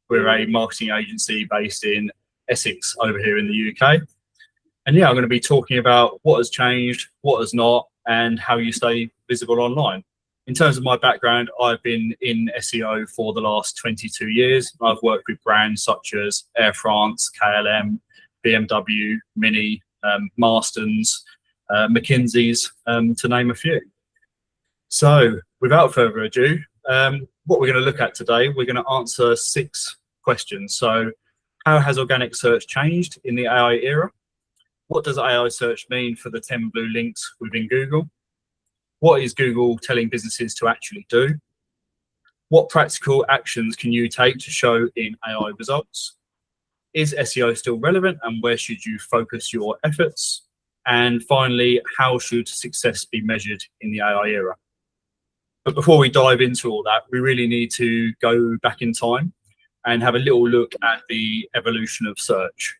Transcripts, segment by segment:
We're a marketing agency based in Essex over here in the UK. And yeah, I'm going to be talking about what has changed, what has not, and how you stay visible online. In terms of my background, I've been in SEO for the last 22 years. I've worked with brands such as Air France, KLM, BMW, Mini, Marston's, McKinsey's, to name a few. So without further ado, what we're going to look at today, we're going to answer 6 questions. So how has organic search changed in the AI era? What does AI search mean for the 10 blue links within Google? What is Google telling businesses to actually do? What practical actions can you take to show in AI results? Is SEO still relevant, and where should you focus your efforts? And finally, how should success be measured in the AI era? But before we dive into all that, we really need to go back in time and have a little look at the evolution of search.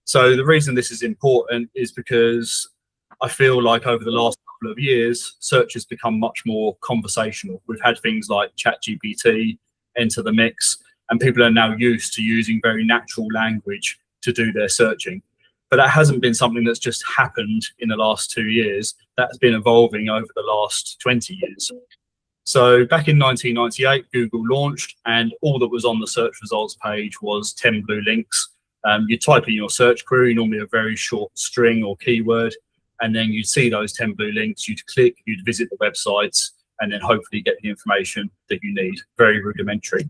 So the reason this is important is because I feel like over the last couple of years, search has become much more conversational. We've had things like ChatGPT enter the mix, and people are now used to using very natural language to do their searching. But that hasn't been something that's just happened in the last 2 years. That's been evolving over the last 20 years. So back in 1998, Google launched, and all that was on the search results page was 10 blue links. You type in your search query, normally a very short string or keyword, and then you'd see those 10 blue links, you'd click, you'd visit the websites, and then hopefully get the information that you need. Very rudimentary.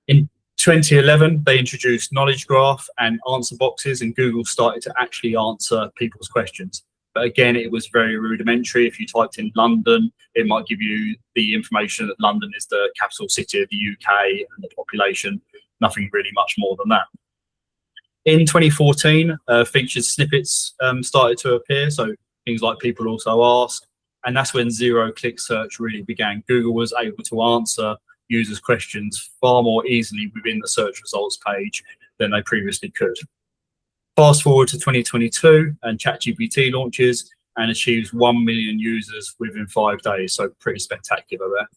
In 2011, they introduced knowledge graph and answer boxes, and Google started to actually answer people's questions. But again, it was very rudimentary. If you typed in London, it might give you the information that London is the capital city of the UK and the population, nothing really much more than that. In 2014, featured snippets started to appear, so things like people also ask, and that's when zero-click search really began. Google was able to answer users' questions far more easily within the search results page than they previously could. Fast forward to 2022, and ChatGPT launches and achieves 1 million users within 5 days, so pretty spectacular there.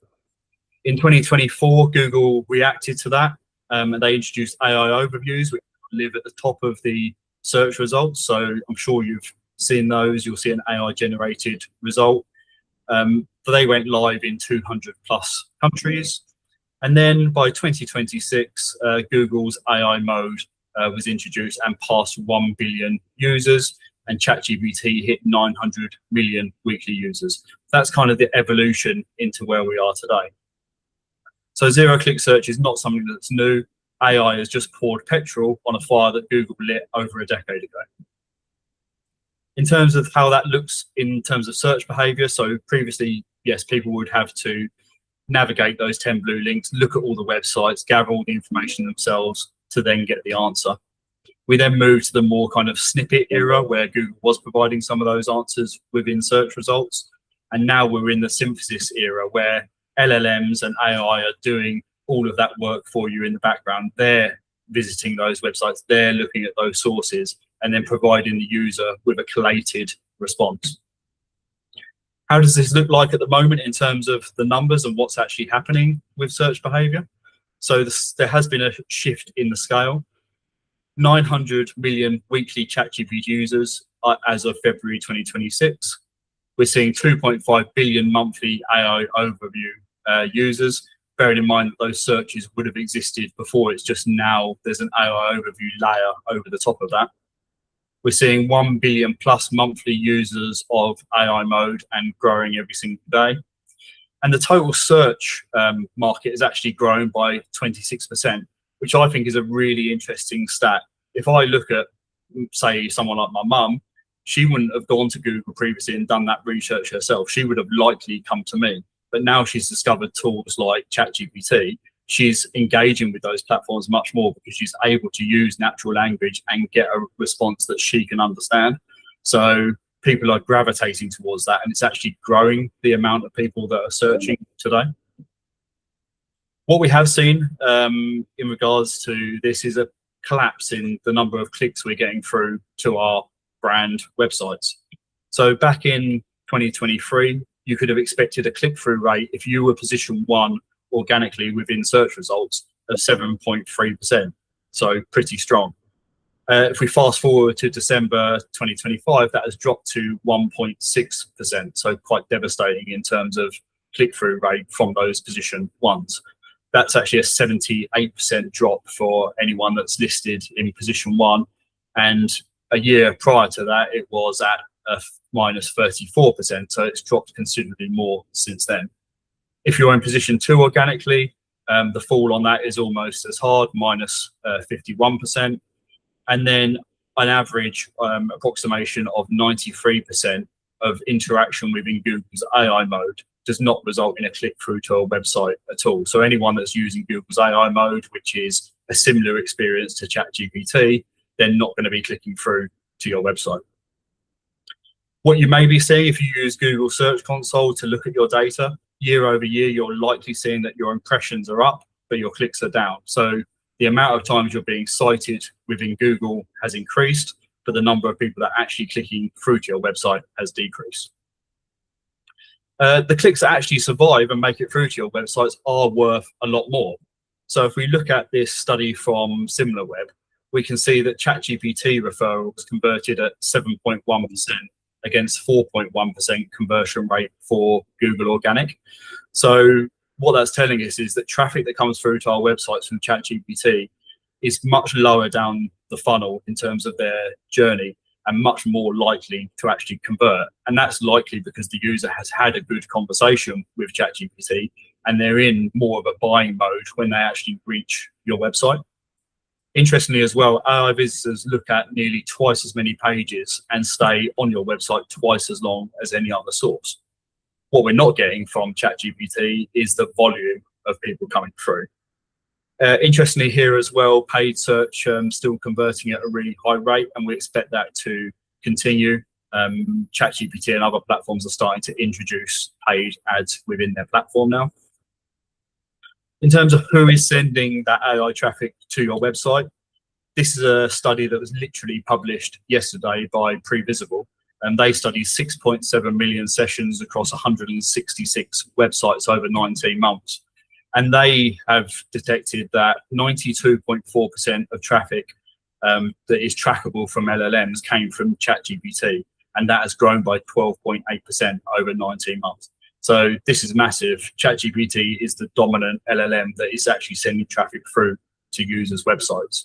In 2024, Google reacted to that, and they introduced AI overviews, which live at the top of the search results. So I'm sure you've seen those. You'll see an AI generated result. But they went live in 200 plus countries. And then by 2026, Google's AI mode was introduced and passed 1 billion users, and ChatGPT hit 900 million weekly users. That's kind of the evolution into where we are today. So zero-click search is not something that's new. AI has just poured petrol on a fire that Google lit over a decade ago. In terms of how that looks in terms of search behavior, so previously, yes, people would have to navigate those 10 blue links, look at all the websites, gather all the information themselves to then get the answer. We then moved to the more kind of snippet era where Google was providing some of those answers within search results. And now we're in the synthesis era where LLMs and AI are doing all of that work for you in the background. They're visiting those websites, they're looking at those sources, and then providing the user with a collated response. How does this look like at the moment in terms of the numbers and what's actually happening with search behavior? So there has been a shift in the scale. 900 million weekly ChatGPT users as of February 2026. We're seeing 2.5 billion monthly AI overview users. Bearing in mind that those searches would have existed before, it's just now there's an AI overview layer over the top of that. We're seeing 1 billion plus monthly users of AI mode and growing every single day. And the total search market has actually grown by 26%, which I think is a really interesting stat. If I look at, say, someone like my mum, she wouldn't have gone to Google previously and done that research herself. She would have likely come to me. But now she's discovered tools like ChatGPT. She's engaging with those platforms much more because she's able to use natural language and get a response that she can understand. So people are gravitating towards that, and it's actually growing the amount of people that are searching today. What we have seen in regards to this is a collapse in the number of clicks we're getting through to our brand websites. So back in 2023, you could have expected a click-through rate if you were position 1 organically within search results of 7.3%, so pretty strong. If we fast forward to December 2025, that has dropped to 1.6%, so quite devastating in terms of click-through rate from those position ones. That's actually a 78% drop for anyone that's listed in position 1, and a year prior to that, it was at a minus 34%, so it's dropped considerably more since then. If you're in position 2 organically, the fall on that is almost as hard, minus 51%. And then an average approximation of 93% of interaction within Google's AI mode does not result in a click through to a website at all. So anyone that's using Google's AI mode, which is a similar experience to ChatGPT, they're not going to be clicking through to your website. What you may be seeing if you use Google Search Console to look at your data, year over year, you're likely seeing that your impressions are up, but your clicks are down. So the amount of times you're being cited within Google has increased, but the number of people that are actually clicking through to your website has decreased. The clicks that actually survive and make it through to your websites are worth a lot more. So if we look at this study from SimilarWeb, we can see that ChatGPT referrals converted at 7.1% against 4.1% conversion rate for Google Organic. So what that's telling us is that traffic that comes through to our websites from ChatGPT is much lower down the funnel in terms of their journey and much more likely to actually convert. And that's likely because the user has had a good conversation with ChatGPT and they're in more of a buying mode when they actually reach your website. Interestingly as well, AI visitors look at nearly twice as many pages and stay on your website twice as long as any other source. What we're not getting from ChatGPT is the volume of people coming through. Interestingly here as well, paid search still converting at a really high rate, and we expect that to continue. ChatGPT and other platforms are starting to introduce paid ads within their platform now. In terms of who is sending that AI traffic to your website, this is a study that was literally published yesterday by Previsible, and they studied 6.7 million sessions across 166 websites over 19 months. And they have detected that 92.4% of traffic that is trackable from LLMs came from ChatGPT, and that has grown by 12.8% over 19 months. So this is massive. ChatGPT is the dominant LLM that is actually sending traffic through to users' websites.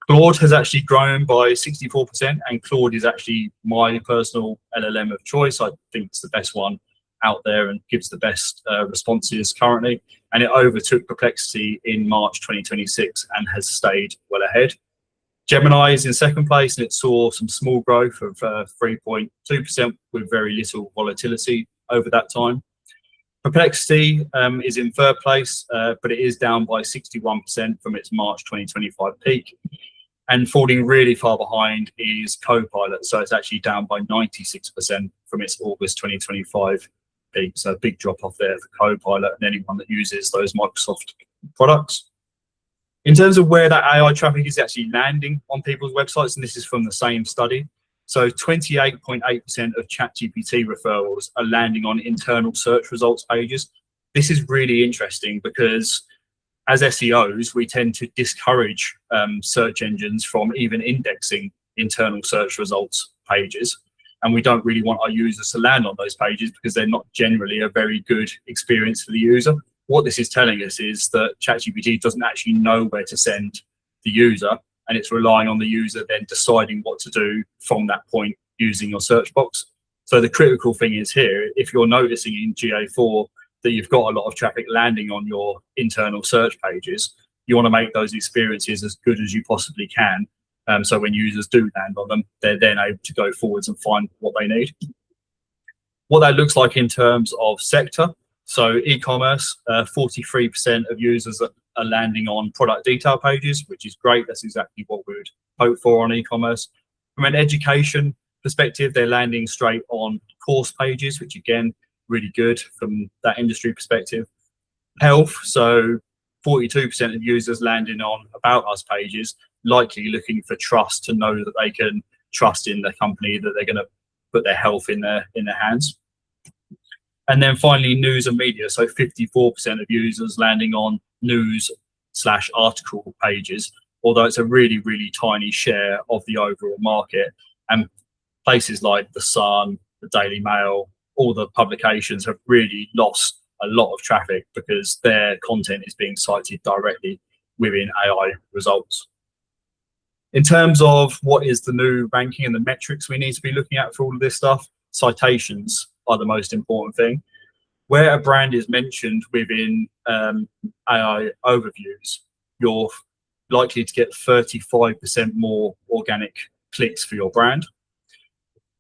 Claude has actually grown by 64%, and Claude is actually my personal LLM of choice. I think it's the best one out there and gives the best responses currently. And it overtook Perplexity in March 2026 and has stayed well ahead. Gemini is in second place, and it saw some small growth of 3.2% with very little volatility over that time. Perplexity is in third place, but it is down by 61% from its March 2025 peak. And falling really far behind is Copilot. So it's actually down by 96% from its August 2025 peak. So a big drop off there for Copilot and anyone that uses those Microsoft products. In terms of where that AI traffic is actually landing on people's websites, and this is from the same study, so 28.8% of ChatGPT referrals are landing on internal search results pages. This is really interesting because as SEOs, we tend to discourage search engines from even indexing internal search results pages. And we don't really want our users to land on those pages because they're not generally a very good experience for the user. What this is telling us is that ChatGPT doesn't actually know where to send the user, and it's relying on the user then deciding what to do from that point using your search box. So the critical thing is here, if you're noticing in GA4 that you've got a lot of traffic landing on your internal search pages, you want to make those experiences as good as you possibly can. So when users do land on them, they're then able to go forwards and find what they need. What that looks like in terms of sector. So e-commerce, 43% of users are landing on product detail pages, which is great. That's exactly what we would hope for on e-commerce. From an education perspective, they're landing straight on course pages, which again, really good from that industry perspective. Health, so 42% of users landing on About Us pages, likely looking for trust to know that they can trust in the company, that they're going to put their health in their hands. And then finally, news and media. So 54% of users landing on news / article pages, although it's a really, really tiny share of the overall market. And places like The Sun, the Daily Mail, all the publications have really lost a lot of traffic because their content is being cited directly within AI results. In terms of what is the new ranking and the metrics we need to be looking at for all of this stuff, citations are the most important thing. Where a brand is mentioned within AI overviews, you're likely to get 35% more organic clicks for your brand.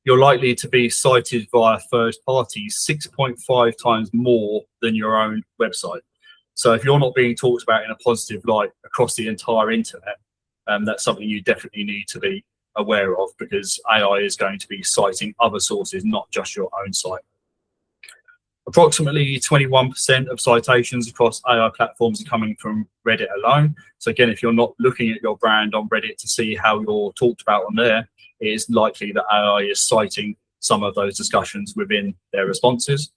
You're likely to be cited via third parties 6.5 times more than your own website. So if you're not being talked about in a positive light across the entire internet, that's something you definitely need to be aware of, because AI is going to be citing other sources, not just your own site. Approximately 21% of citations across AI platforms are coming from Reddit alone. So again, if you're not looking at your brand on Reddit to see how you're talked about on there, it is likely that AI is citing some of those discussions within their responses.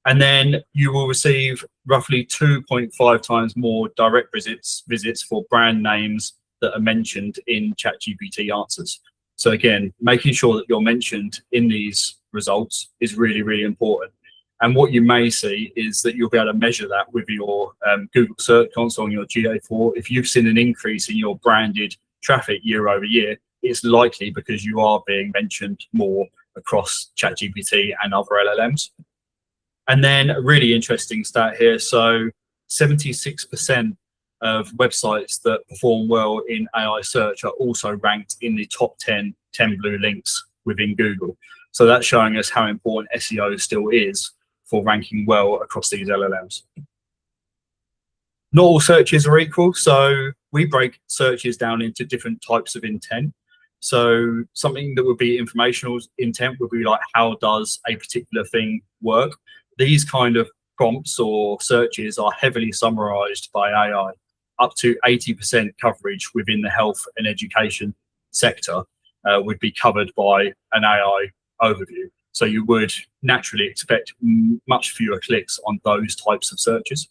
And then you will receive roughly 2.5 times more direct visits for brand names that are mentioned in ChatGPT answers. So again, making sure that you're mentioned in these results is really, really important. And what you may see is that you'll be able to measure that with your Google Search Console and your GA4. If you've seen an increase in your branded traffic year over year, it's likely because you are being mentioned more across ChatGPT and other LLMs. And then a really interesting stat here. So 76% of websites that perform well in AI search are also ranked in the top 10 blue links within Google. So that's showing us how important SEO still is for ranking well across these LLMs. Not all searches are equal, so we break searches down into different types of intent. So something that would be informational intent would be like, how does a particular thing work? These kind of prompts or searches are heavily summarized by AI. Up to 80% coverage within the health and education sector would be covered by an AI overview. So you would naturally expect much fewer clicks on those types of searches.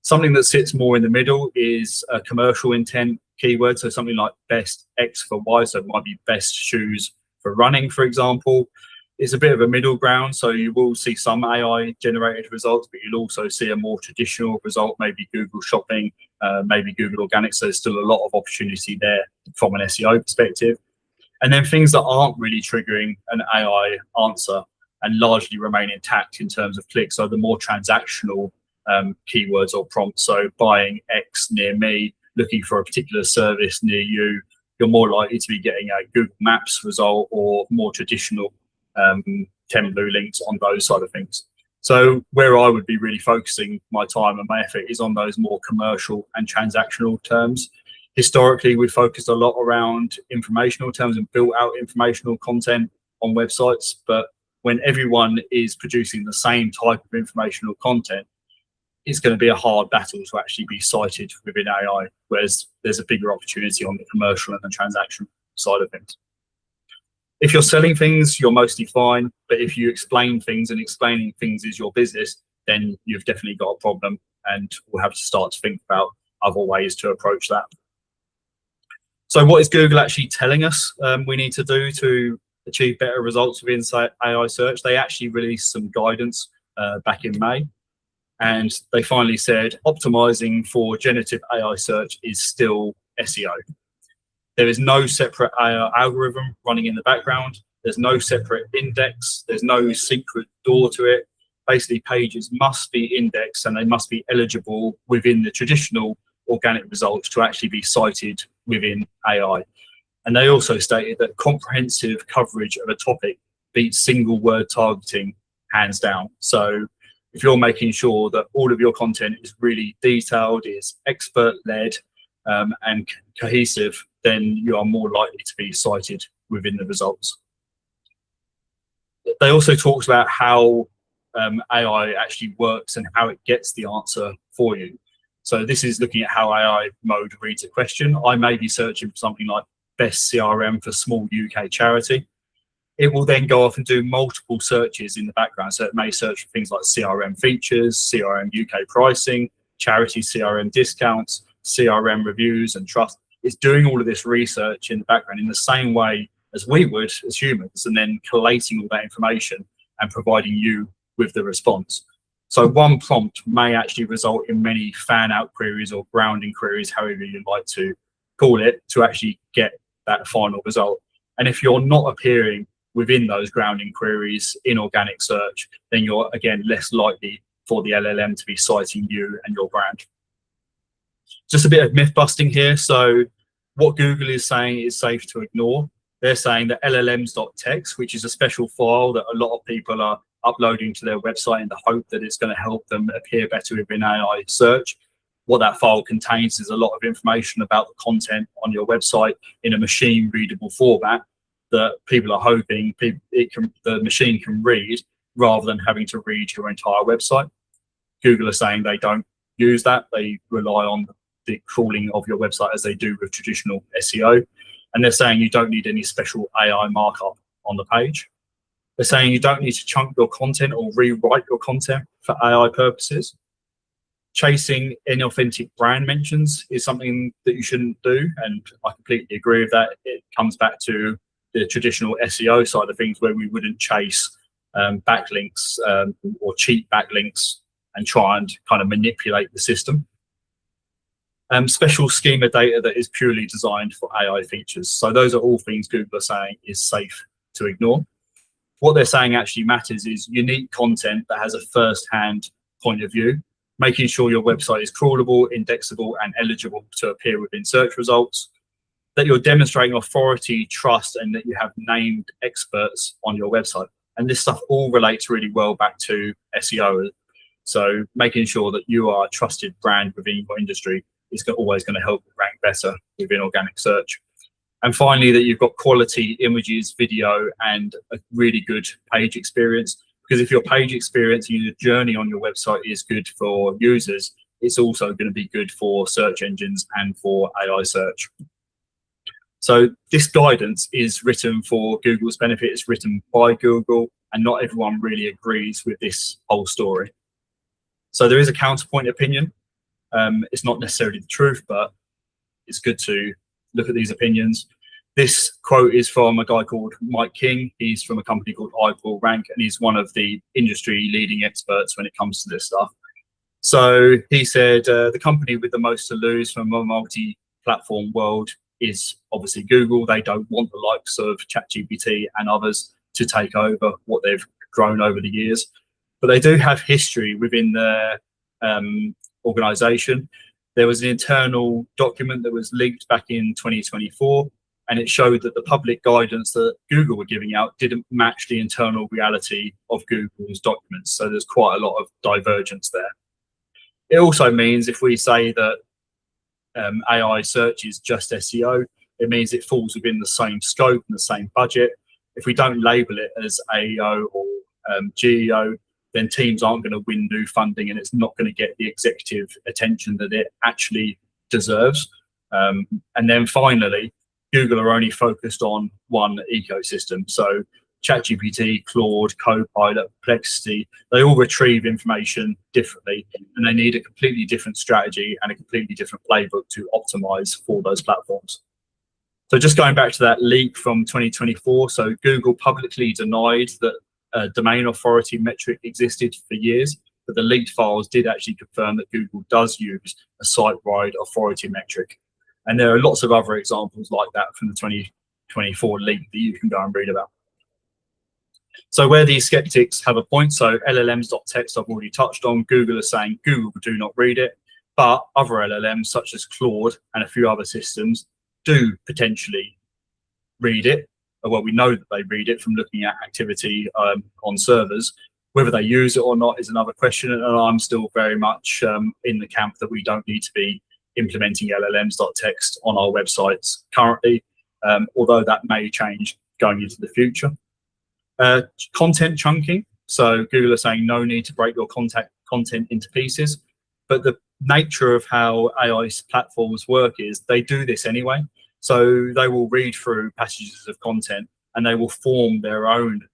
Something that sits more in the middle is a commercial intent keyword. So something like best X for Y. So it might be best shoes for running, for example. It's a bit of a middle ground. So you will see some AI generated results, but you'll also see a more traditional result, maybe Google Shopping, maybe Google Organic. So there's still a lot of opportunity there from an SEO perspective. And then things that aren't really triggering an AI answer and largely remain intact in terms of clicks. So the more transactional keywords or prompts. So buying X near me, looking for a particular service near you, you're more likely to be getting a Google Maps result or more traditional 10 blue links on those side of things. So where I would be really focusing my time and my effort is on those more commercial and transactional terms. Historically, we focused a lot around informational terms and built out informational content on websites. But when everyone is producing the same type of informational content, it's going to be a hard battle to actually be cited within AI, whereas there's a bigger opportunity on the commercial and the transaction side of things. If you're selling things, you're mostly fine. But if you explain things and explaining things is your business, then you've definitely got a problem, and we'll have to start to think about other ways to approach that. So what is Google actually telling us we need to do to achieve better results within AI search? They actually released some guidance back in May, and they finally said optimizing for generative AI search is still SEO. There is no separate AI algorithm running in the background. There's no separate index. There's no secret door to it. Basically, pages must be indexed and they must be eligible within the traditional organic results to actually be cited within AI. And they also stated that comprehensive coverage of a topic beats single word targeting hands down. So if you're making sure that all of your content is really detailed, is expert led and cohesive, then you are more likely to be cited within the results. They also talked about how AI actually works and how it gets the answer for you. So this is looking at how AI mode reads a question. I may be searching for something like best CRM for small UK charity. It will then go off and do multiple searches in the background. So it may search for things like CRM features, CRM UK pricing, charity CRM discounts, CRM reviews and trust. It's doing all of this research in the background in the same way as we would as humans, and then collating all that information and providing you with the response. So one prompt may actually result in many fan out queries or grounding queries, however you'd like to call it, to actually get that final result. And if you're not appearing within those grounding queries in organic search, then you're, again, less likely for the LLM to be citing you and your brand. Just a bit of myth busting here. So what Google is saying is safe to ignore. They're saying that llms.txt, which is a special file that a lot of people are uploading to their website in the hope that it's going to help them appear better within AI search. What that file contains is a lot of information about the content on your website in a machine readable format that people are hoping the machine can read rather than having to read your entire website. Google are saying they don't use that. They rely on the crawling of your website as they do with traditional SEO. And they're saying you don't need any special AI markup on the page. They're saying you don't need to chunk your content or rewrite your content for AI purposes. Chasing inauthentic brand mentions is something that you shouldn't do, and I completely agree with that. It comes back to the traditional SEO side of things, where we wouldn't chase backlinks or cheap backlinks and try and kind of manipulate the system. Special schema data that is purely designed for AI features. So those are all things Google are saying is safe to ignore. What they're saying actually matters is unique content that has a first-hand point of view, making sure your website is crawlable, indexable, and eligible to appear within search results, that you're demonstrating authority, trust, and that you have named experts on your website. And this stuff all relates really well back to SEO. So making sure that you are a trusted brand within your industry is always going to help you rank better within organic search. And finally, that you've got quality images, video, and a really good page experience. Because if your page experience and your journey on your website is good for users, it's also going to be good for search engines and for AI search. So this guidance is written for Google's benefit. It's written by Google, and not everyone really agrees with this whole story. So there is a counterpoint opinion. It's not necessarily the truth, but it's good to look at these opinions. This quote is from a guy called Mike King. He's from a company called iPull Rank, and he's one of the industry leading experts when it comes to this stuff. So he said, the company with the most to lose from a multi-platform world is obviously Google. They don't want the likes of ChatGPT and others to take over what they've grown over the years. But they do have history within their organization. There was an internal document that was leaked back in 2024, and it showed that the public guidance that Google were giving out didn't match the internal reality of Google's documents. So there's quite a lot of divergence there. It also means if we say that AI search is just SEO, it means it falls within the same scope and the same budget. If we don't label it as AEO or GEO, then teams aren't going to win new funding, and it's not going to get the executive attention that it actually deserves. And then finally, Google are only focused on one ecosystem. So ChatGPT, Claude, Copilot, Perplexity, they all retrieve information differently, and they need a completely different strategy and a completely different playbook to optimize for those platforms. So just going back to that leak from 2024, so Google publicly denied that domain authority metric existed for years, but the leaked files did actually confirm that Google does use a site-wide authority metric. And there are lots of other examples like that from the 2024 leak that you can go and read about. So where these skeptics have a point, so llms.txt I've already touched on. Google is saying Google do not read it, but other LLMs such as Claude and a few other systems do potentially read it. Well, we know that they read it from looking at activity on servers. Whether they use it or not is another question, and I'm still very much in the camp that we don't need to be implementing llms.txt on our websites currently, although that may change going into the future. Content chunking. So Google are saying no need to break your content into pieces, but the nature of how AI platforms work is they do this anyway. So they will read through passages of content and they will form their own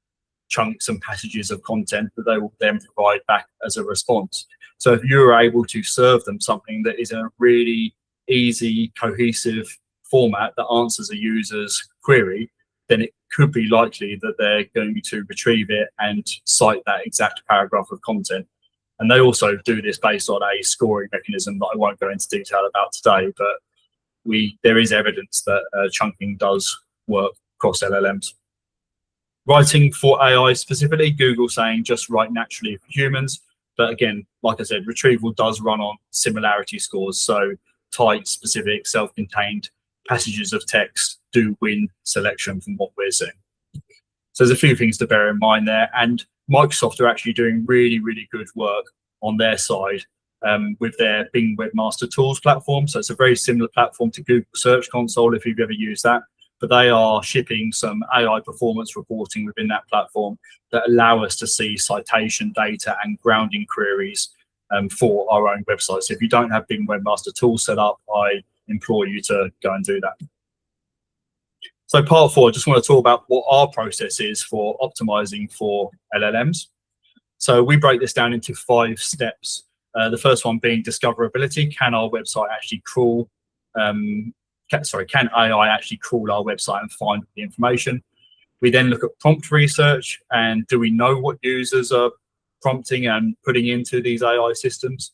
chunks and passages of content that they will then provide back as a response. So if you're able to serve them something that is a really easy, cohesive format that answers a user's query, then it could be likely that they're going to retrieve it and cite that exact paragraph of content. And they also do this based on a scoring mechanism that I won't go into detail about today, but there is evidence that chunking does work across LLMs. Writing for AI specifically, Google saying just write naturally for humans. But again, like I said, retrieval does run on similarity scores. So tight, specific, self-contained passages of text do win selection from what we're seeing. So there's a few things to bear in mind there. And Microsoft are actually doing really, really good work on their side with their Bing Webmaster Tools platform. So it's a very similar platform to Google Search Console if you've ever used that. But they are shipping some AI performance reporting within that platform that allow us to see citation data and grounding queries for our own website. So if you don't have Bing Webmaster Tools set up, I implore you to go and do that. So part 4, I just want to talk about what our process is for optimizing for LLMs. So we break this down into 5 steps. The first one being discoverability. Can our website actually crawl? Can AI actually crawl our website and find the information? We then look at prompt research, and do we know what users are prompting and putting into these AI systems?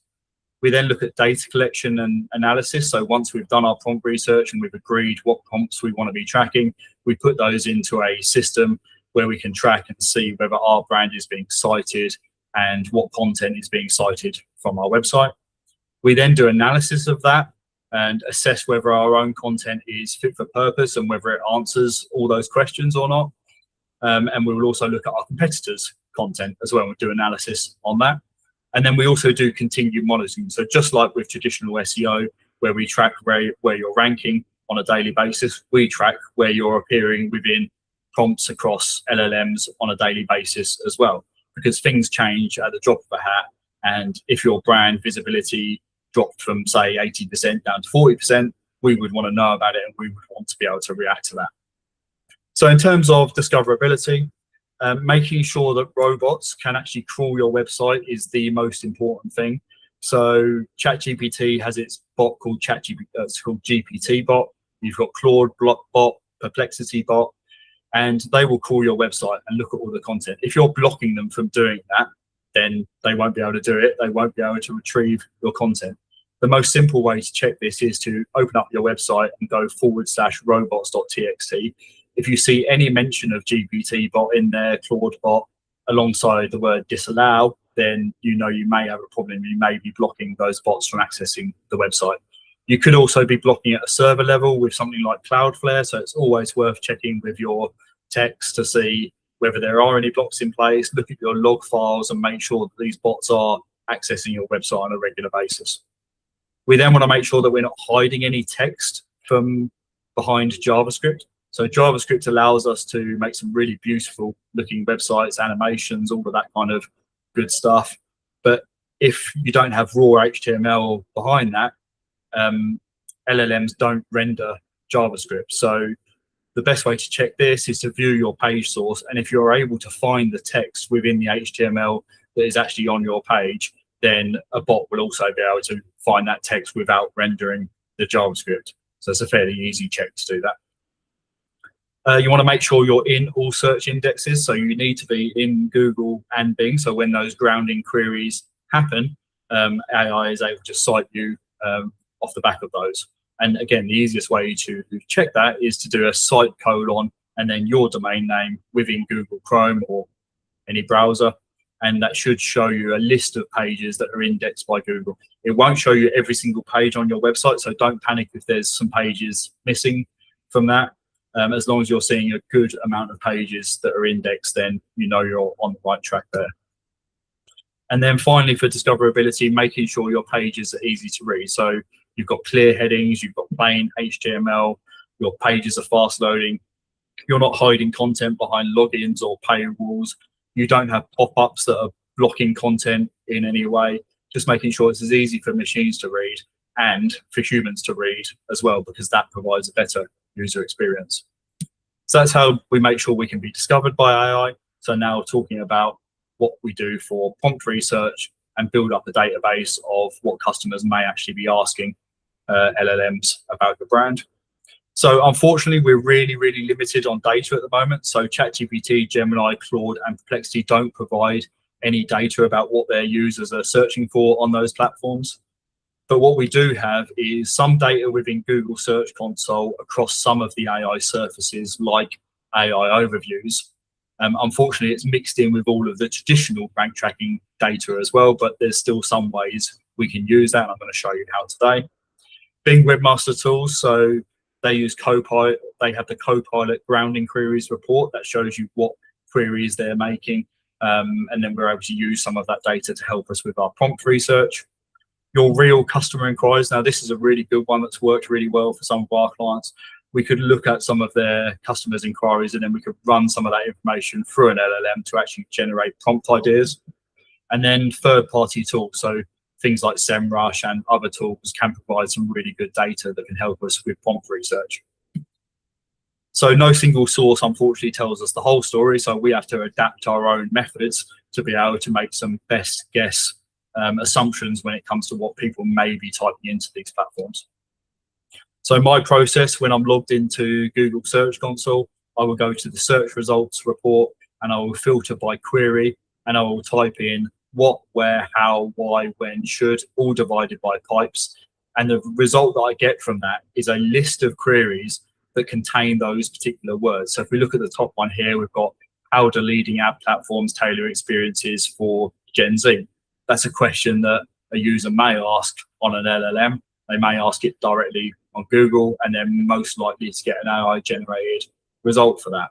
We then look at data collection and analysis. So once we've done our prompt research and we've agreed what prompts we want to be tracking, we put those into a system where we can track and see whether our brand is being cited and what content is being cited from our website. We then do analysis of that and assess whether our own content is fit for purpose and whether it answers all those questions or not. And we will also look at our competitors' content as well and do analysis on that. And then we also do continued monitoring. So just like with traditional SEO, where we track where you're ranking on a daily basis, we track where you're appearing within prompts across LLMs on a daily basis as well, because things change at the drop of a hat. And if your brand visibility dropped from, say, 80% down to 40%, we would want to know about it and we would want to be able to react to that. So in terms of discoverability, making sure that robots can actually crawl your website is the most important thing. So ChatGPT has its bot called it's called GPT bot. You've got Claude bot, Perplexity bot, and they will crawl your website and look at all the content. If you're blocking them from doing that, then they won't be able to do it. They won't be able to retrieve your content. The most simple way to check this is to open up your website and go /robots.txt. If you see any mention of GPT bot in there, Claude bot, alongside the word disallow, then you know you may have a problem. You may be blocking those bots from accessing the website. You could also be blocking at a server level with something like Cloudflare. So it's always worth checking with your techs to see whether there are any blocks in place. Look at your log files and make sure that these bots are accessing your website on a regular basis. We then want to make sure that we're not hiding any text from behind JavaScript. So JavaScript allows us to make some really beautiful looking websites, animations, all of that kind of good stuff. But if you don't have raw HTML behind that, LLMs don't render JavaScript. So the best way to check this is to view your page source. And if you're able to find the text within the HTML that is actually on your page, then a bot will also be able to find that text without rendering the JavaScript. So it's a fairly easy check to do that. You want to make sure you're in all search indexes. So you need to be in Google and Bing. So when those grounding queries happen, AI is able to cite you off the back of those. And again, the easiest way to check that is to do a site colon and then your domain name within Google Chrome or any browser. And that should show you a list of pages that are indexed by Google. It won't show you every single page on your website. So don't panic if there's some pages missing from that. As long as you're seeing a good amount of pages that are indexed, then you know you're on the right track there. And then finally, for discoverability, making sure your pages are easy to read. So you've got clear headings, you've got plain HTML, your pages are fast loading, you're not hiding content behind logins or paywalls, you don't have pop-ups that are blocking content in any way, just making sure it's as easy for machines to read and for humans to read as well, because that provides a better user experience. So that's how we make sure we can be discovered by AI. So now talking about what we do for prompt research and build up a database of what customers may actually be asking LLMs about your brand. So unfortunately, we're really, really limited on data at the moment. So ChatGPT, Gemini, Claude, and Perplexity don't provide any data about what their users are searching for on those platforms. But what we do have is some data within Google Search Console across some of the AI surfaces, like AI overviews. Unfortunately, it's mixed in with all of the traditional rank tracking data as well, but there's still some ways we can use that, and I'm going to show you how today. Bing Webmaster Tools, so they use Copilot. They have the Copilot grounding queries report that shows you what queries they're making, and then we're able to use some of that data to help us with our prompt research. Your real customer inquiries, now this is a really good one that's worked really well for some of our clients. We could look at some of their customers' inquiries, and then we could run some of that information through an LLM to actually generate prompt ideas. And then third-party tools, so things like SEMrush and other tools can provide some really good data that can help us with prompt research. So no single source, unfortunately, tells us the whole story, so we have to adapt our own methods to be able to make some best guess assumptions when it comes to what people may be typing into these platforms. So my process when I'm logged into Google Search Console, I will go to the search results report and I will filter by query, and I will type in what, where, how, why, when, should, all divided by pipes. And the result that I get from that is a list of queries that contain those particular words. So if we look at the top one here, we've got how do leading ad platforms tailor experiences for Gen Z? That's a question that a user may ask on an LLM. They may ask it directly on Google, and then most likely to get an AI generated result for that.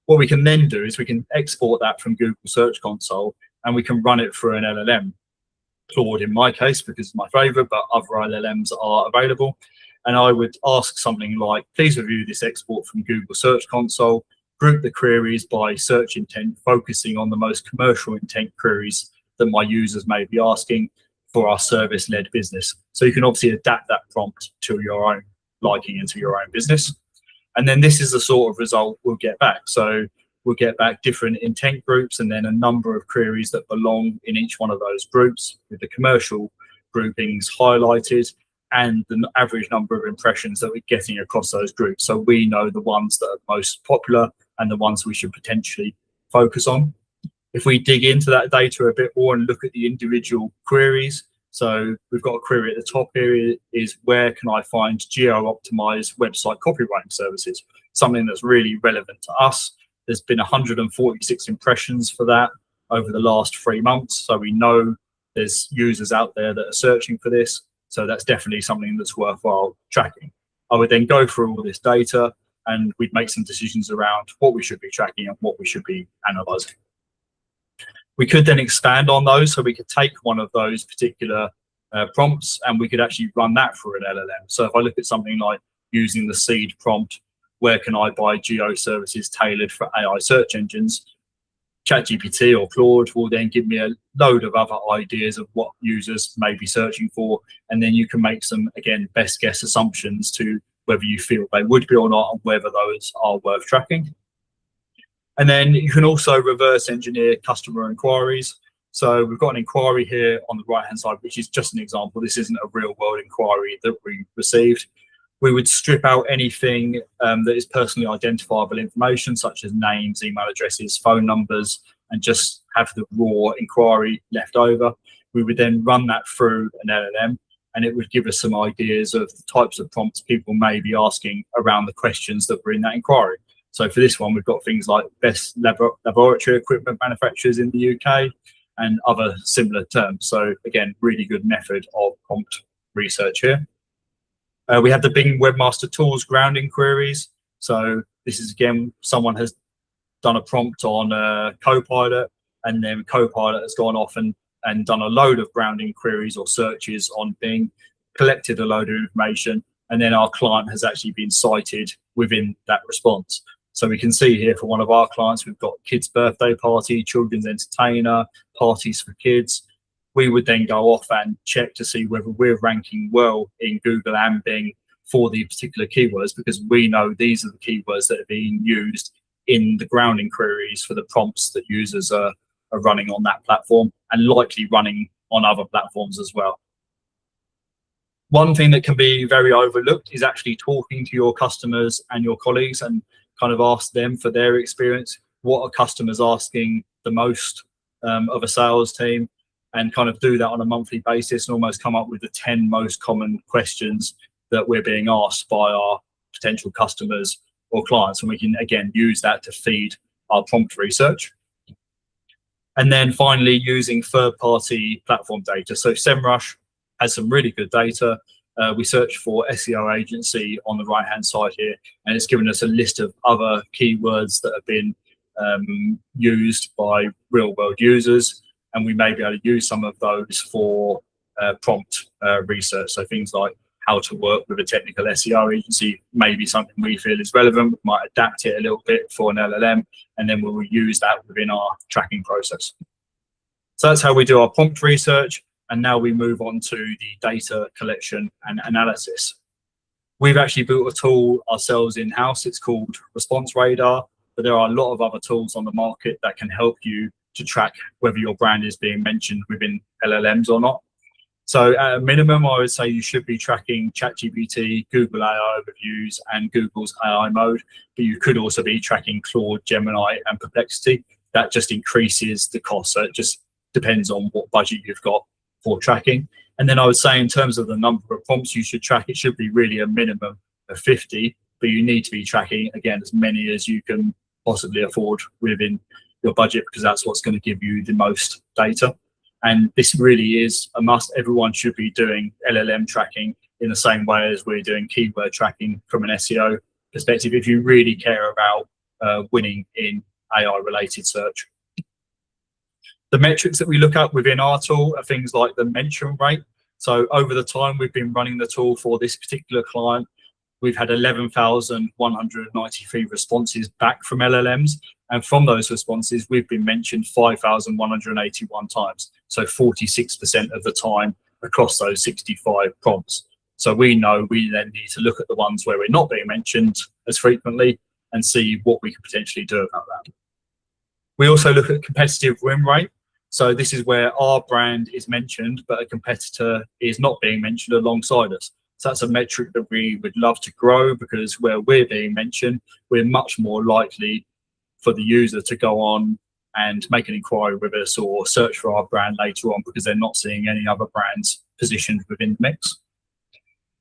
What we can then do is we can export that from Google Search Console and we can run it through an LLM. Claude in my case, because it's my favorite, but other LLMs are available. And I would ask something like, please review this export from Google Search Console, group the queries by search intent, focusing on the most commercial intent queries that my users may be asking for our service-led business. So you can obviously adapt that prompt to your own liking and to your own business. And then this is the sort of result we'll get back. So we'll get back different intent groups and then a number of queries that belong in each one of those groups with the commercial groupings highlighted and the average number of impressions that we're getting across those groups. So we know the ones that are most popular and the ones we should potentially focus on. If we dig into that data a bit more and look at the individual queries, so we've got a query at the top here is where can I find geo-optimized website copywriting services? Something that's really relevant to us. There's been 146 impressions for that over the last 3 months. So we know there's users out there that are searching for this. So that's definitely something that's worthwhile tracking. I would then go through all this data and we'd make some decisions around what we should be tracking and what we should be analyzing. We could then expand on those, so we could take one of those particular prompts and we could actually run that through an LLM. So if I look at something like using the seed prompt, where can I buy geo services tailored for AI search engines, ChatGPT or Claude will then give me a load of other ideas of what users may be searching for, and then you can make some, again, best guess assumptions to whether you feel they would be or not and whether those are worth tracking. And then you can also reverse engineer customer inquiries. So we've got an inquiry here on the right-hand side, which is just an example. This isn't a real world inquiry that we received. We would strip out anything that is personally identifiable information, such as names, email addresses, phone numbers, and just have the raw inquiry left over. We would then run that through an LLM, and it would give us some ideas of the types of prompts people may be asking around the questions that were in that inquiry. So for this one, we've got things like best laboratory equipment manufacturers in the UK and other similar terms. So again, really good method of prompt research here. We have the Bing Webmaster Tools grounding queries. So this is, again, someone has done a prompt on Copilot, and then Copilot has gone off and done a load of grounding queries or searches on Bing, collected a load of information, and then our client has actually been cited within that response. So we can see here for one of our clients, we've got kids' birthday party, children's entertainer, parties for kids. We would then go off and check to see whether we're ranking well in Google and Bing for the particular keywords, because we know these are the keywords that are being used in the grounding queries for the prompts that users are running on that platform and likely running on other platforms as well. One thing that can be very overlooked is actually talking to your customers and your colleagues and kind of ask them for their experience. What are customers asking the most of a sales team, and kind of do that on a monthly basis and almost come up with the 10 most common questions that we're being asked by our potential customers or clients. And we can, again, use that to feed our prompt research. And then finally, using third-party platform data. So SEMrush has some really good data. We search for SEO agency on the right-hand side here, and it's given us a list of other keywords that have been used by real-world users, and we may be able to use some of those for prompt research. So things like how to work with a technical SEO agency may be something we feel is relevant. We might adapt it a little bit for an LLM, and then we will use that within our tracking process. So that's how we do our prompt research. And now we move on to the data collection and analysis. We've actually built a tool ourselves in-house. It's called Response Radar, but there are a lot of other tools on the market that can help you to track whether your brand is being mentioned within LLMs or not. So at a minimum, I would say you should be tracking ChatGPT, Google AI Overviews, and Google's AI Mode, but you could also be tracking Claude, Gemini, and Perplexity. That just increases the cost. So it just depends on what budget you've got for tracking. And then I would say in terms of the number of prompts you should track, it should be really a minimum of 50, but you need to be tracking, again, as many as you can possibly afford within your budget, because that's what's going to give you the most data. And this really is a must. Everyone should be doing LLM tracking in the same way as we're doing keyword tracking from an SEO perspective, if you really care about winning in AI related search. The metrics that we look at within our tool are things like the mention rate. So over the time we've been running the tool for this particular client, we've had 11,193 responses back from LLMs. And from those responses, we've been mentioned 5,181 times. So 46% of the time across those 65 prompts. So we know we then need to look at the ones where we're not being mentioned as frequently and see what we can potentially do about that. We also look at competitive win rate. So this is where our brand is mentioned, but a competitor is not being mentioned alongside us. So that's a metric that we would love to grow, because where we're being mentioned, we're much more likely for the user to go on and make an inquiry with us or search for our brand later on, because they're not seeing any other brands positioned within the mix.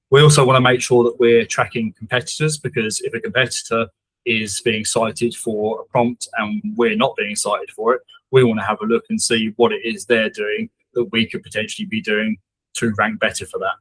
We also want to make sure that we're tracking competitors, because if a competitor is being cited for a prompt and we're not being cited for it, we want to have a look and see what it is they're doing that we could potentially be doing to rank better for that.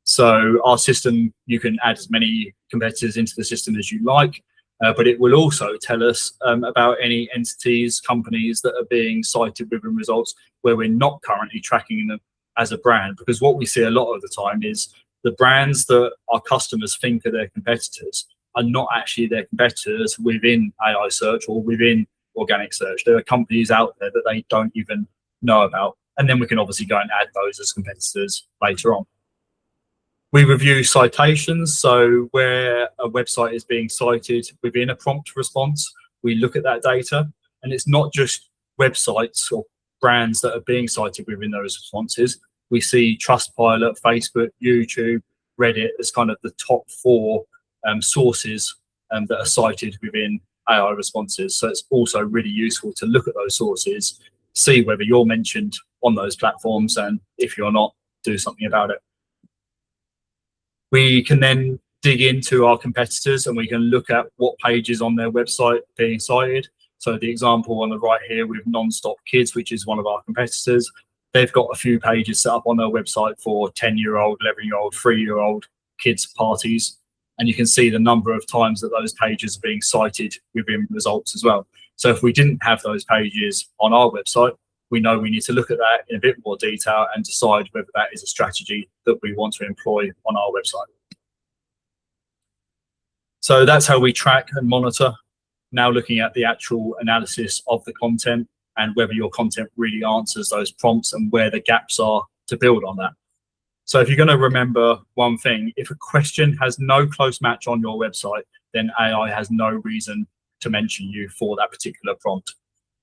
So our system, you can add as many competitors into the system as you like, but it will also tell us about any entities, companies that are being cited within results where we're not currently tracking them as a brand. Because what we see a lot of the time is the brands that our customers think are their competitors are not actually their competitors within AI search or within organic search. There are companies out there that they don't even know about. And then we can obviously go and add those as competitors later on. We review citations. So where a website is being cited within a prompt response, we look at that data. And it's not just websites or brands that are being cited within those responses. We see Trustpilot, Facebook, YouTube, Reddit as kind of the top 4 sources that are cited within AI responses. So it's also really useful to look at those sources, see whether you're mentioned on those platforms, and if you're not, do something about it. We can then dig into our competitors and we can look at what pages on their website being cited. So the example on the right here with Nonstop Kids, which is one of our competitors, they've got a few pages set up on their website for 10-year-old, 11-year-old, 3-year-old kids parties. And you can see the number of times that those pages are being cited within results as well. So if we didn't have those pages on our website, we know we need to look at that in a bit more detail and decide whether that is a strategy that we want to employ on our website. So that's how we track and monitor. Now looking at the actual analysis of the content and whether your content really answers those prompts and where the gaps are to build on that. So if you're going to remember one thing, if a question has no close match on your website, then AI has no reason to mention you for that particular prompt.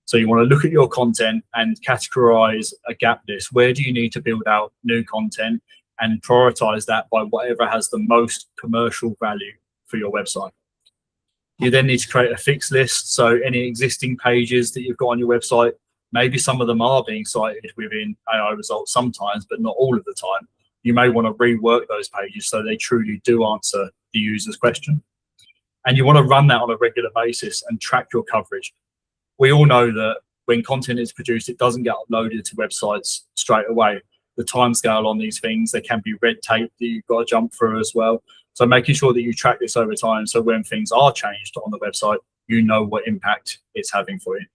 So you want to look at your content and categorize a gap list. Where do you need to build out new content? and prioritize that by whatever has the most commercial value for your website. You then need to create a fixed list. So any existing pages that you've got on your website, maybe some of them are being cited within AI results sometimes, but not all of the time. You may want to rework those pages so they truly do answer the user's question. And you want to run that on a regular basis and track your coverage. We all know that when content is produced, it doesn't get uploaded to websites straight away. The timescale on these things, there can be red tape that you've got to jump through as well. So making sure that you track this over time, so when things are changed on the website, you know what impact it's having for you.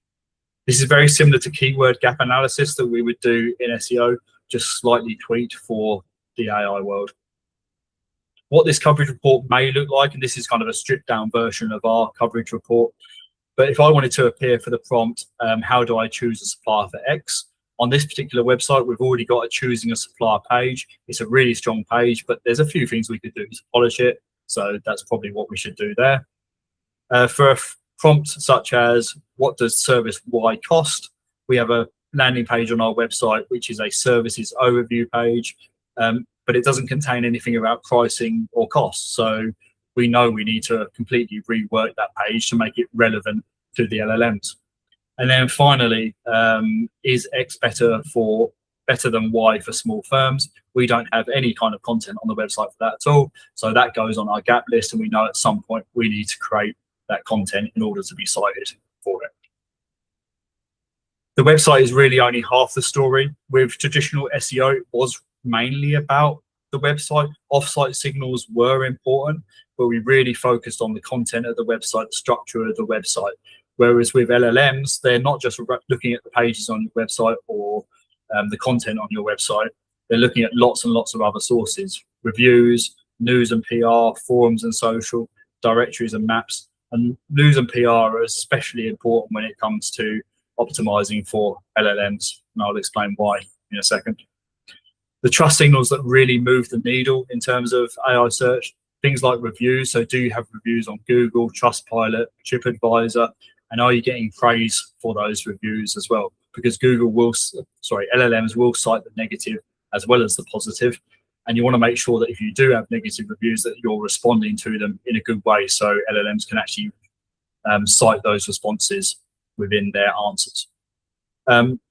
This is very similar to keyword gap analysis that we would do in SEO, just slightly tweaked for the AI world. What this coverage report may look like, and this is kind of a stripped down version of our coverage report, but if I wanted to appear for the prompt, how do I choose a supplier for X? On this particular website, we've already got a choosing a supplier page. It's a really strong page, but there's a few things we could do to polish it. So that's probably what we should do there. For a prompt such as what does service Y cost? We have a landing page on our website, which is a services overview page, but it doesn't contain anything about pricing or costs. So we know we need to completely rework that page to make it relevant to the LLMs. And then finally, is X better than Y for small firms? We don't have any kind of content on the website for that at all. So that goes on our gap list, and we know at some point we need to create that content in order to be cited for it. The website is really only half the story. With traditional SEO, it was mainly about the website. Offsite signals were important, but we really focused on the content of the website, the structure of the website. Whereas with LLMs, they're not just looking at the pages on your website or the content on your website. They're looking at lots and lots of other sources: reviews, news and PR, forums and social, directories and maps. And news and PR are especially important when it comes to optimizing for LLMs, and I'll explain why in a second. The trust signals that really move the needle in terms of AI search, things like reviews. So do you have reviews on Google, Trustpilot, TripAdvisor? And are you getting praise for those reviews as well? Because LLMs will cite the negative as well as the positive. And you want to make sure that if you do have negative reviews, that you're responding to them in a good way, so LLMs can actually cite those responses within their answers.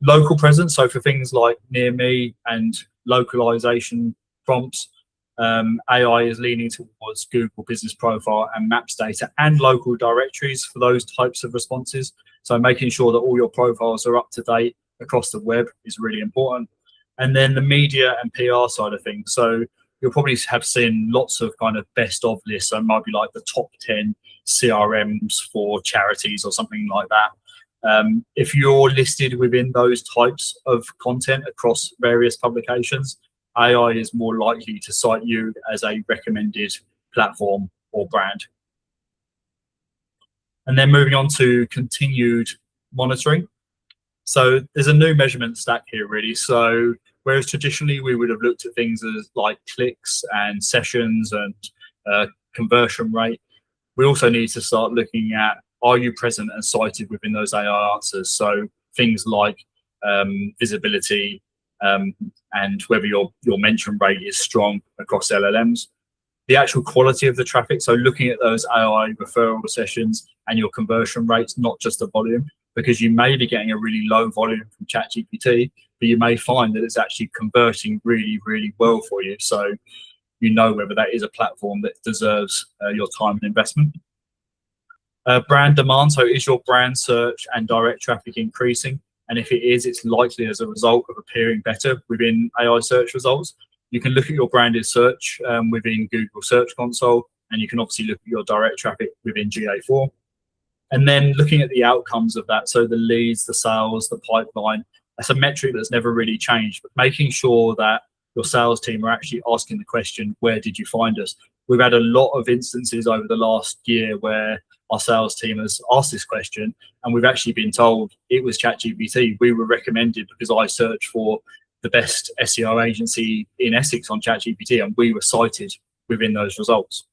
Local presence, so for things like near me and localization prompts, AI is leaning towards Google Business Profile and Maps data and local directories for those types of responses. So making sure that all your profiles are up to date across the web is really important. And then the media and PR side of things. So you'll probably have seen lots of kind of best of lists. So it might be like the top 10 CRMs for charities or something like that. If you're listed within those types of content across various publications, AI is more likely to cite you as a recommended platform or brand. And then moving on to continued monitoring. So there's a new measurement stack here, really. So whereas traditionally we would have looked at things as like clicks and sessions and conversion rate, we also need to start looking at, are you present and cited within those AI answers? So things like visibility, and whether your mention rate is strong across LLMs. The actual quality of the traffic, so looking at those AI referral sessions and your conversion rates, not just the volume, because you may be getting a really low volume from ChatGPT, but you may find that it's actually converting really, really well for you. So you know whether that is a platform that deserves your time and investment. Brand demand, so is your brand search and direct traffic increasing? And if it is, it's likely as a result of appearing better within AI search results. You can look at your branded search within Google Search Console, and you can obviously look at your direct traffic within GA4. And then looking at the outcomes of that, so the leads, the sales, the pipeline, that's a metric that's never really changed, but making sure that your sales team are actually asking the question, where did you find us? We've had a lot of instances over the last year where our sales team has asked this question, and we've actually been told it was ChatGPT. We were recommended because I searched for the best SEO agency in Essex on ChatGPT, and we were cited within those results.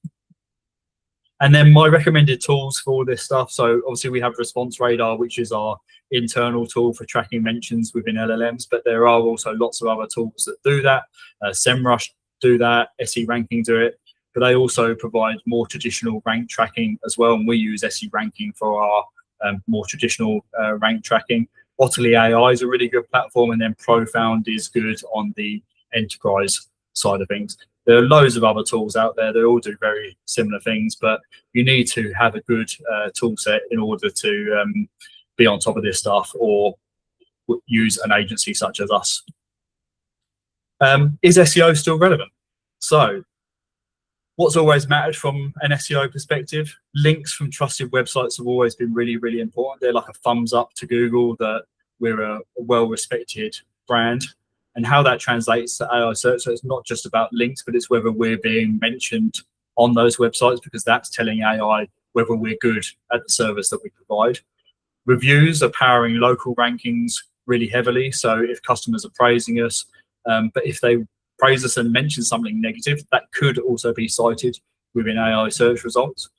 And then my recommended tools for all this stuff. So obviously we have Response Radar, which is our internal tool for tracking mentions within LLMs, but there are also lots of other tools that do that. SEMrush do that, SE Ranking do it, but they also provide more traditional rank tracking as well, and we use SE Ranking for our more traditional rank tracking. Otterly AI is a really good platform, and then Profound is good on the enterprise side of things. There are loads of other tools out there. They all do very similar things, but you need to have a good tool set in order to be on top of this stuff, or use an agency such as us. Is SEO still relevant? So what's always mattered from an SEO perspective? Links from trusted websites have always been really, really important. They're like a thumbs up to Google that we're a well-respected brand. And how that translates to AI search, so it's not just about links, but it's whether we're being mentioned on those websites, because that's telling AI whether we're good at the service that we provide. Reviews are powering local rankings really heavily. So if customers are praising us, but if they praise us and mention something negative, that could also be cited within AI search results.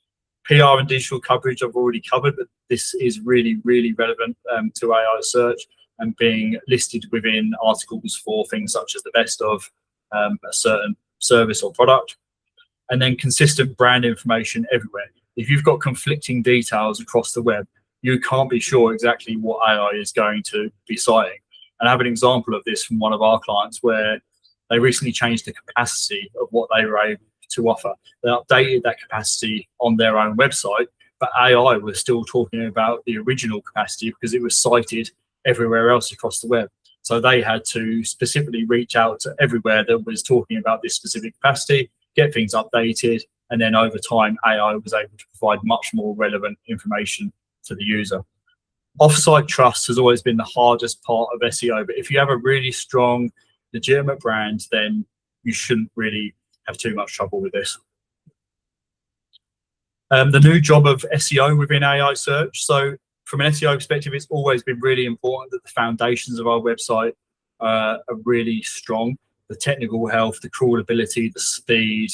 PR and digital coverage I've already covered, but this is really, really relevant to AI search, and being listed within articles for things such as the best of a certain service or product. And then consistent brand information everywhere. If you've got conflicting details across the web, you can't be sure exactly what AI is going to be citing. And I have an example of this from one of our clients where they recently changed the capacity of what they were able to offer. They updated that capacity on their own website, but AI was still talking about the original capacity because it was cited everywhere else across the web. So they had to specifically reach out to everywhere that was talking about this specific capacity, get things updated, and then over time, AI was able to provide much more relevant information to the user. Offsite trust has always been the hardest part of SEO, but if you have a really strong, legitimate brand, then you shouldn't really have too much trouble with this. The new job of SEO within AI search. So from an SEO perspective, it's always been really important that the foundations of our website are really strong. The technical health, the crawlability, the speed,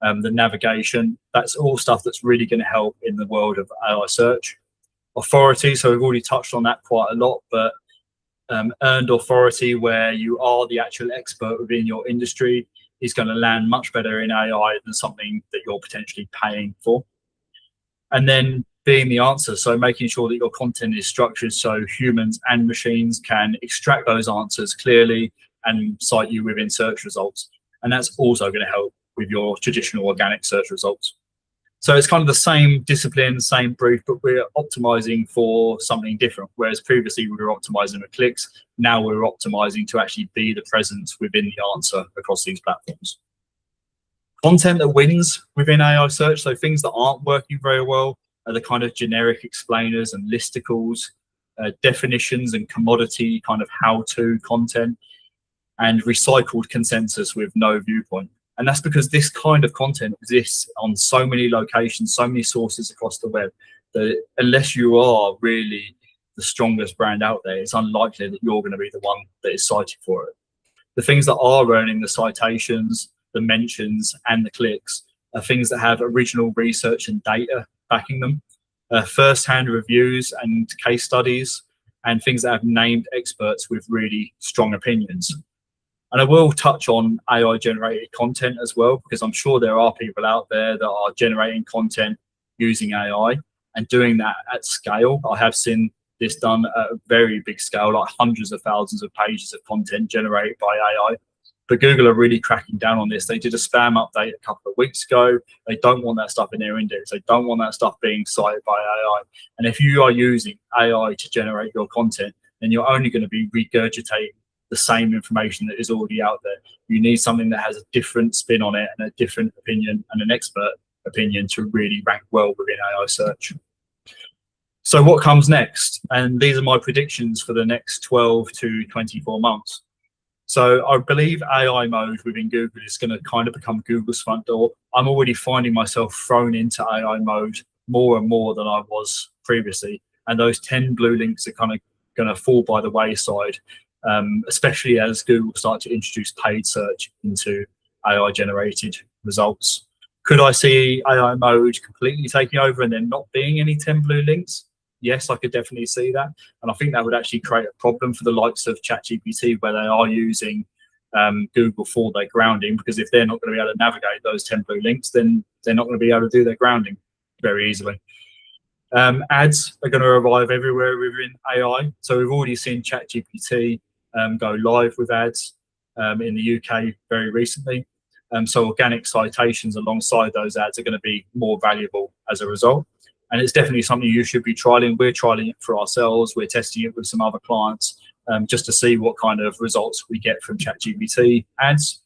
the navigation, that's all stuff that's really going to help in the world of AI search. Authority, so we've already touched on that quite a lot, but earned authority, where you are the actual expert within your industry, is going to land much better in AI than something that you're potentially paying for. And then being the answer, so making sure that your content is structured so humans and machines can extract those answers clearly and cite you within search results. And that's also going to help with your traditional organic search results. So it's kind of the same discipline, same brief, but we're optimizing for something different. Whereas previously we were optimizing for clicks, now we're optimizing to actually be the presence within the answer across these platforms. Content that wins within AI search, so things that aren't working very well are the kind of generic explainers and listicles, definitions and commodity kind of how-to content, and recycled consensus with no viewpoint. And that's because this kind of content exists on so many locations, so many sources across the web, that unless you are really the strongest brand out there, it's unlikely that you're going to be the one that is cited for it. The things that are earning the citations, the mentions, and the clicks are things that have original research and data backing them, first-hand reviews and case studies, and things that have named experts with really strong opinions. And I will touch on AI generated content as well, because I'm sure there are people out there that are generating content using AI and doing that at scale. I have seen this done at a very big scale, like hundreds of thousands of pages of content generated by AI. But Google are really cracking down on this. They did a spam update a couple of weeks ago. They don't want that stuff in their index. They don't want that stuff being cited by AI. And if you are using AI to generate your content, then you're only going to be regurgitating the same information that is already out there. You need something that has a different spin on it and a different opinion and an expert opinion to really rank well within AI search. So what comes next? And these are my predictions for the next 12 to 24 months. So I believe AI mode within Google is going to kind of become Google's front door. I'm already finding myself thrown into AI mode more and more than I was previously. And those 10 blue links are kind of going to fall by the wayside, especially as Google start to introduce paid search into AI generated results. Could I see AI mode completely taking over and then not being any 10 blue links? Yes, I could definitely see that. And I think that would actually create a problem for the likes of ChatGPT, where they are using Google for their grounding, because if they're not going to be able to navigate those 10 blue links, then they're not going to be able to do their grounding very easily. Ads are going to arrive everywhere within AI. So we've already seen ChatGPT go live with ads in the UK very recently. So organic citations alongside those ads are going to be more valuable as a result. And it's definitely something you should be trialing. We're trialing it for ourselves. We're testing it with some other clients just to see what kind of results we get from ChatGPT ads.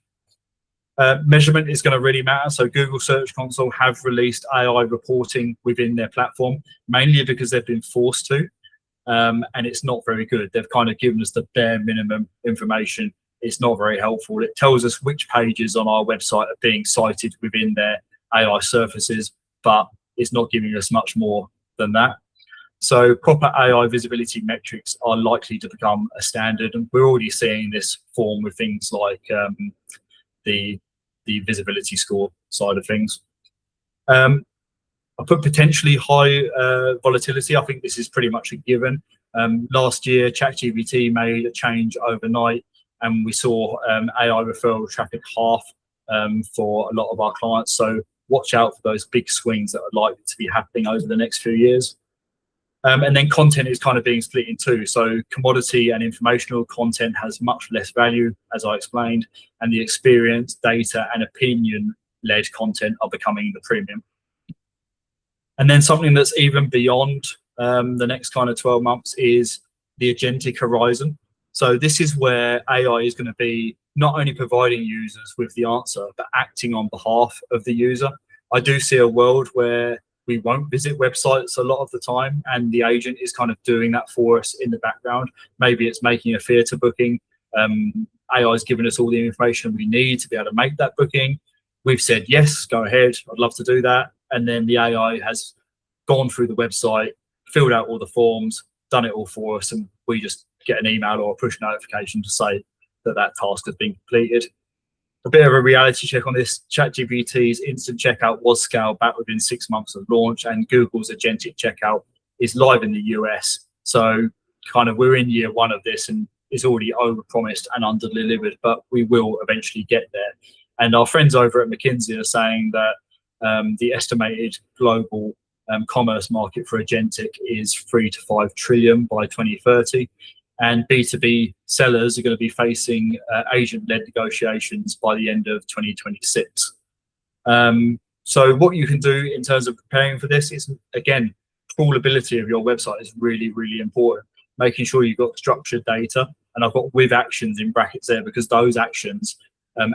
Measurement is going to really matter. So Google Search Console have released AI reporting within their platform, mainly because they've been forced to, and it's not very good. They've kind of given us the bare minimum information. It's not very helpful. It tells us which pages on our website are being cited within their AI surfaces, but it's not giving us much more than that. So proper AI visibility metrics are likely to become a standard, and we're already seeing this form with things like the visibility score side of things. I put potentially high volatility. I think this is pretty much a given. Last year, ChatGPT made a change overnight, and we saw AI referral traffic half for a lot of our clients. So watch out for those big swings that are likely to be happening over the next few years. And then content is kind of being split in two. So commodity and informational content has much less value, as I explained, and the experience, data, and opinion-led content are becoming the premium. And then something that's even beyond the next kind of 12 months is the agentic horizon. So this is where AI is going to be not only providing users with the answer, but acting on behalf of the user. I do see a world where we won't visit websites a lot of the time, and the agent is kind of doing that for us in the background. Maybe it's making a theatre booking. AI is giving us all the information we need to be able to make that booking. We've said, yes, go ahead, I'd love to do that. And then the AI has gone through the website, filled out all the forms, done it all for us, and we just get an email or a push notification to say that that task has been completed. A bit of a reality check on this: ChatGPT's instant checkout was scaled back within 6 months of launch, and Google's agentic checkout is live in the US. So kind of we're in year one of this, and it's already overpromised and under-delivered, but we will eventually get there. And our friends over at McKinsey are saying that the estimated global commerce market for agentic is 3 to 5 trillion by 2030. And B2B sellers are going to be facing agent-led negotiations by the end of 2026. So what you can do in terms of preparing for this is, again, crawlability of your website is really, really important. Making sure you've got structured data, and I've got with actions in brackets there, because those actions,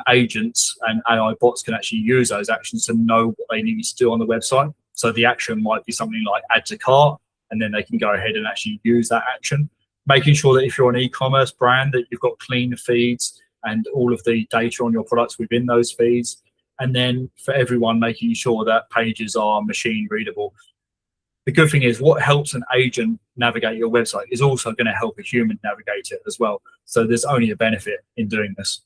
agents and AI bots can actually use those actions to know what they need to do on the website. So the action might be something like add to cart, and then they can go ahead and actually use that action. Making sure that if you're an e-commerce brand, that you've got clean feeds and all of the data on your products within those feeds. And then for everyone, making sure that pages are machine readable. The good thing is, what helps an agent navigate your website is also going to help a human navigate it as well. So there's only a benefit in doing this.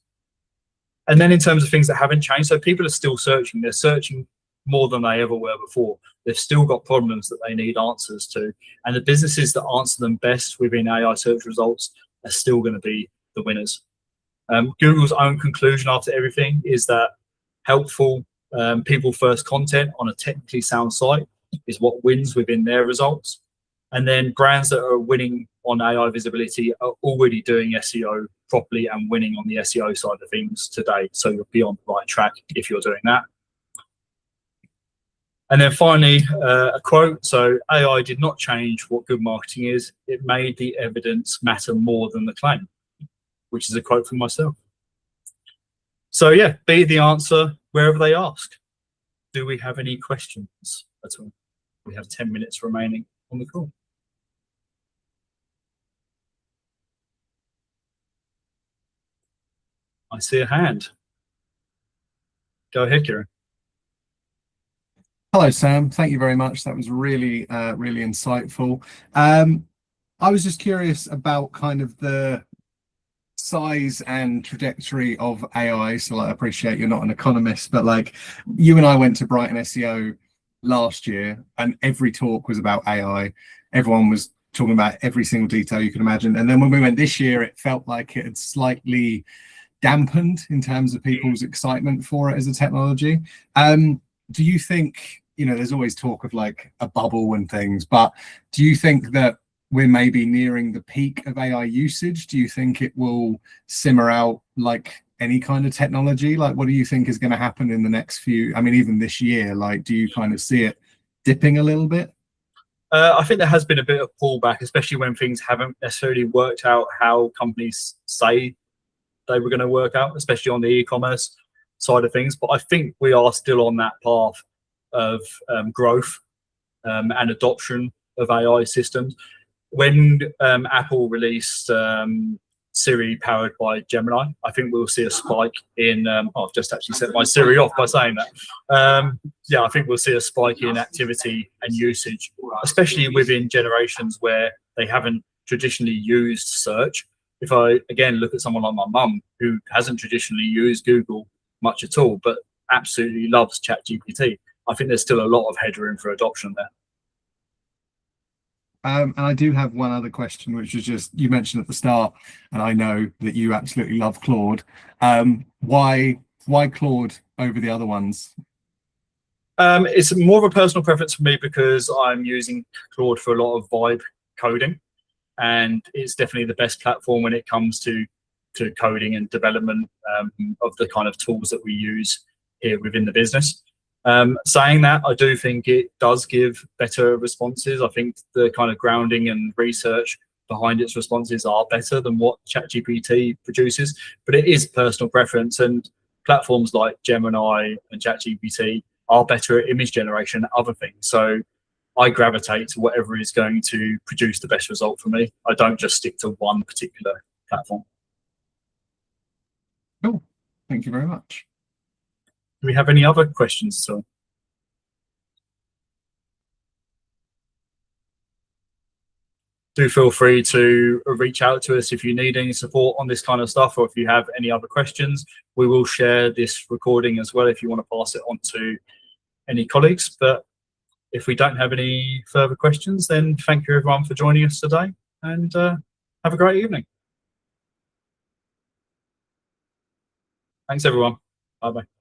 And then in terms of things that haven't changed, so people are still searching. They're searching more than they ever were before. They've still got problems that they need answers to. And the businesses that answer them best within AI search results are still going to be the winners. Google's own conclusion after everything is that helpful people-first content on a technically sound site is what wins within their results. And then brands that are winning on AI visibility are already doing SEO properly and winning on the SEO side of things today. So you'll be on the right track if you're doing that. And then finally, a quote. So AI did not change what good marketing is. It made the evidence matter more than the claim, which is a quote from myself. So yeah, be the answer wherever they ask. Do we have any questions at all? We have 10 minutes remaining on the call. I see a hand. Go ahead, Kieran. Hello, Sam. Thank you very much. That was really, really insightful. I was just curious about kind of the size and trajectory of AI. So like, I appreciate you're not an economist, but like you and I went to Brighton SEO last year and every talk was about AI. Everyone was talking about every single detail you can imagine. And then when we went this year, it felt like it had slightly dampened in terms of people's excitement for it as a technology. Do you think, you know, there's always talk of like a bubble and things, but do you think that we're maybe nearing the peak of AI usage? Do you think it will simmer out like any kind of technology? Like, what do you think is going to happen in the next few, I mean, even this year? Like, do you kind of see it dipping a little bit? I think there has been a bit of pullback, especially when things haven't necessarily worked out how companies say they were going to work out, especially on the e-commerce side of things. But I think we are still on that path of growth and adoption of AI systems. When Apple released Siri powered by Gemini, I think we'll see a spike in, I've just actually set my Siri off by saying that. Yeah, I think we'll see a spike in activity and usage, especially within generations where they haven't traditionally used search. If I, again, look at someone like my mum, who hasn't traditionally used Google much at all, but absolutely loves ChatGPT, I think there's still a lot of headroom for adoption there. And I do have one other question, which is just, you mentioned at the start, and I know that you absolutely love Claude. Why Claude over the other ones? It's more of a personal preference for me because I'm using Claude for a lot of vibe coding, and it's definitely the best platform when it comes to coding and development of the kind of tools that we use here within the business. Saying that, I do think it does give better responses. I think the kind of grounding and research behind its responses are better than what ChatGPT produces, but it is personal preference, and platforms like Gemini and ChatGPT are better at image generation and other things. So I gravitate to whatever is going to produce the best result for me. I don't just stick to one particular platform. Cool. Thank you very much. Do we have any other questions at all? Do feel free to reach out to us if you need any support on this kind of stuff, or if you have any other questions. We will share this recording as well if you want to pass it on to any colleagues. But if we don't have any further questions, then thank you everyone for joining us today, and have a great evening. Thanks everyone. Bye bye.